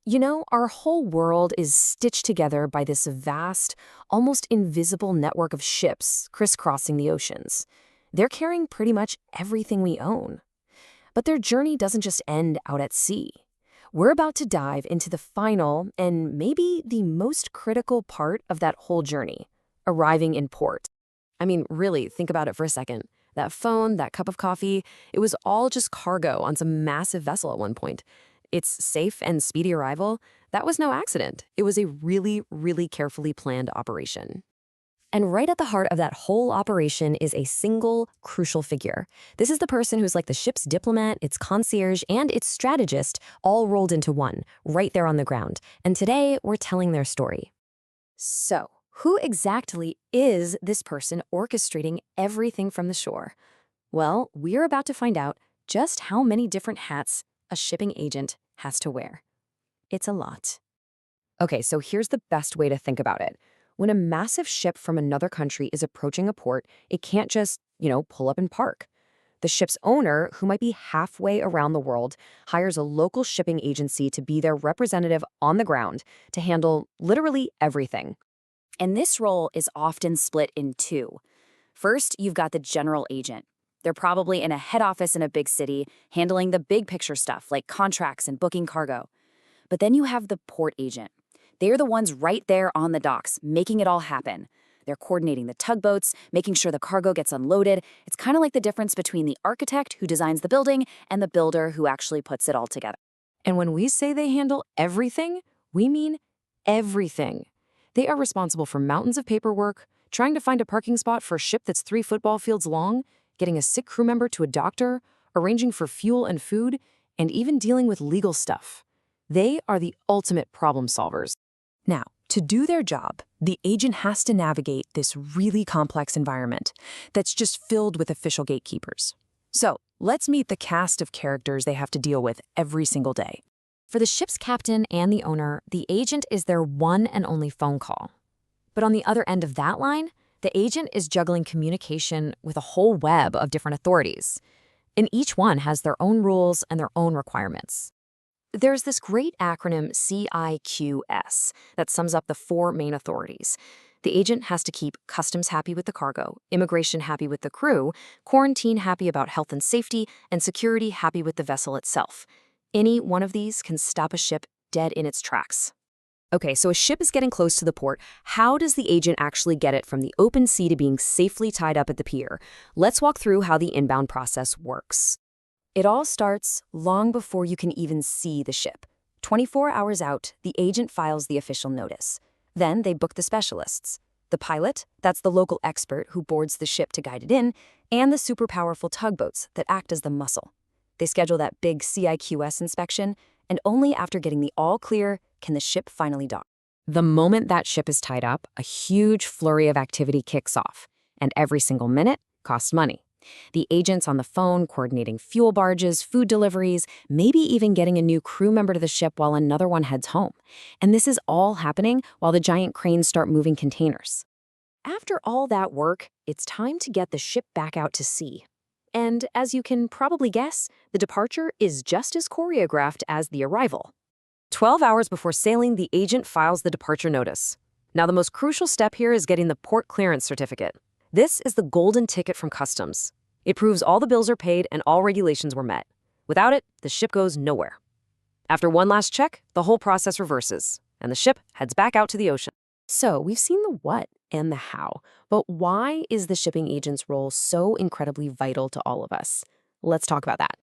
You know, our whole world is stitched together by this vast, almost invisible network of ships crisscrossing the oceans. They're carrying pretty much everything we own. But their journey doesn't just end out at sea. We're about to dive into the final and maybe the most critical part of that whole journey, arriving in port. I mean, really, think about it for a second. That phone, that cup of coffee, it was all just cargo on some massive vessel at one point. Its safe and speedy arrival, that was no accident. It was a really, really carefully planned operation. And right at the heart of that whole operation is a single, crucial figure. This is the person who's like the ship's diplomat, its concierge, and its strategist, all rolled into one, right there on the ground. And today, we're telling their story. So, who exactly is this person orchestrating everything from the shore? Well, we're about to find out just how many different hats a shipping agent has to wear. It's a lot. Okay, so here's the best way to think about it. When a massive ship from another country is approaching a port, it can't just, pull up and park. The ship's owner, who might be halfway around the world, hires a local shipping agency to be their representative on the ground to handle literally everything. And this role is often split in two. First, you've got the general agent. They're probably in a head office in a big city, handling the big picture stuff like contracts and booking cargo. But then you have the port agent. They're the ones right there on the docks, making it all happen. They're coordinating the tugboats, making sure the cargo gets unloaded. It's kind of like the difference between the architect who designs the building and the builder who actually puts it all together. And when we say they handle everything, we mean everything. They are responsible for mountains of paperwork, trying to find a parking spot for a ship that's 3 football fields long, getting a sick crew member to a doctor, arranging for fuel and food, and even dealing with legal stuff. They are the ultimate problem solvers. Now, to do their job, the agent has to navigate this really complex environment that's just filled with official gatekeepers. So, let's meet the cast of characters they have to deal with every single day. For the ship's captain and the owner, the agent is their one and only phone call. But on the other end of that line, the agent is juggling communication with a whole web of different authorities. And each one has their own rules and their own requirements. There's this great acronym CIQS that sums up the 4 main authorities. The agent has to keep customs happy with the cargo, immigration happy with the crew, quarantine happy about health and safety, and security happy with the vessel itself. Any one of these can stop a ship dead in its tracks. Okay, so a ship is getting close to the port. How does the agent actually get it from the open sea to being safely tied up at the pier? Let's walk through how the inbound process works. It all starts long before you can even see the ship. 24 hours out, the agent files the official notice. Then they book the specialists. The pilot, that's the local expert who boards the ship to guide it in, and the super powerful tugboats that act as the muscle. They schedule that big CIQS inspection, and only after getting the all clear can the ship finally dock. The moment that ship is tied up, a huge flurry of activity kicks off, and every single minute costs money. The agent's on the phone coordinating fuel barges, food deliveries, maybe even getting a new crew member to the ship while another one heads home. And this is all happening while the giant cranes start moving containers. After all that work, it's time to get the ship back out to sea. And as you can probably guess, the departure is just as choreographed as the arrival. 12 hours before sailing, the agent files the departure notice. Now, the most crucial step here is getting the port clearance certificate. This is the golden ticket from customs. It proves all the bills are paid and all regulations were met. Without it, the ship goes nowhere. After one last check, the whole process reverses, and the ship heads back out to the ocean. So, we've seen the what and the how, but why is the shipping agent's role so incredibly vital to all of us? Let's talk about that.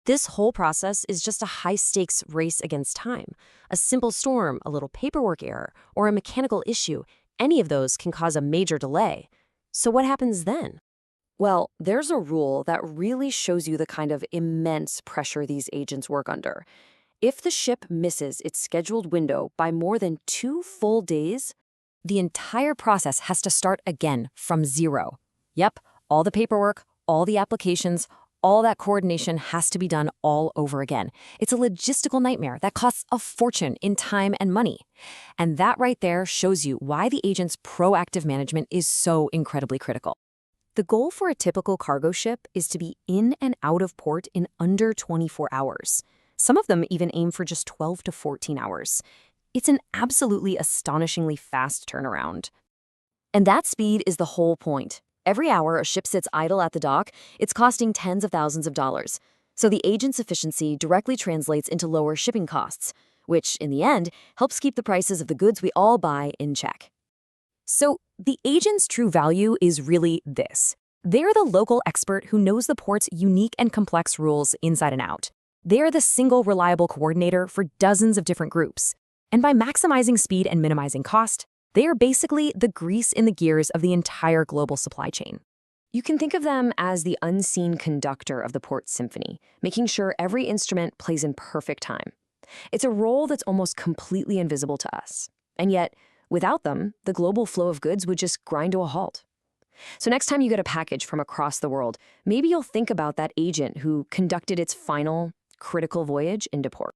This whole process is just a high-stakes race against time. A simple storm, a little paperwork error, or a mechanical issue, any of those can cause a major delay. So what happens then? Well, there's a rule that really shows you the kind of immense pressure these agents work under. If the ship misses its scheduled window by more than 2 full days, the entire process has to start again from zero. Yep, all the paperwork, all the applications, all that coordination has to be done all over again. It's a logistical nightmare that costs a fortune in time and money. And that right there shows you why the agent's proactive management is so incredibly critical. The goal for a typical cargo ship is to be in and out of port in under 24 hours. Some of them even aim for just 12 to 14 hours. It's an absolutely astonishingly fast turnaround. And that speed is the whole point. Every hour a ship sits idle at the dock, it's costing tens of thousands of dollars. So the agent's efficiency directly translates into lower shipping costs, which, in the end, helps keep the prices of the goods we all buy in check. So the agent's true value is really this. They're the local expert who knows the port's unique and complex rules inside and out. They're the single reliable coordinator for dozens of different groups. And by maximizing speed and minimizing cost, they are basically the grease in the gears of the entire global supply chain. You can think of them as the unseen conductor of the port symphony, making sure every instrument plays in perfect time. It's a role that's almost completely invisible to us. And yet, without them, the global flow of goods would just grind to a halt. So next time you get a package from across the world, maybe you'll think about that agent who conducted its final, critical voyage into port.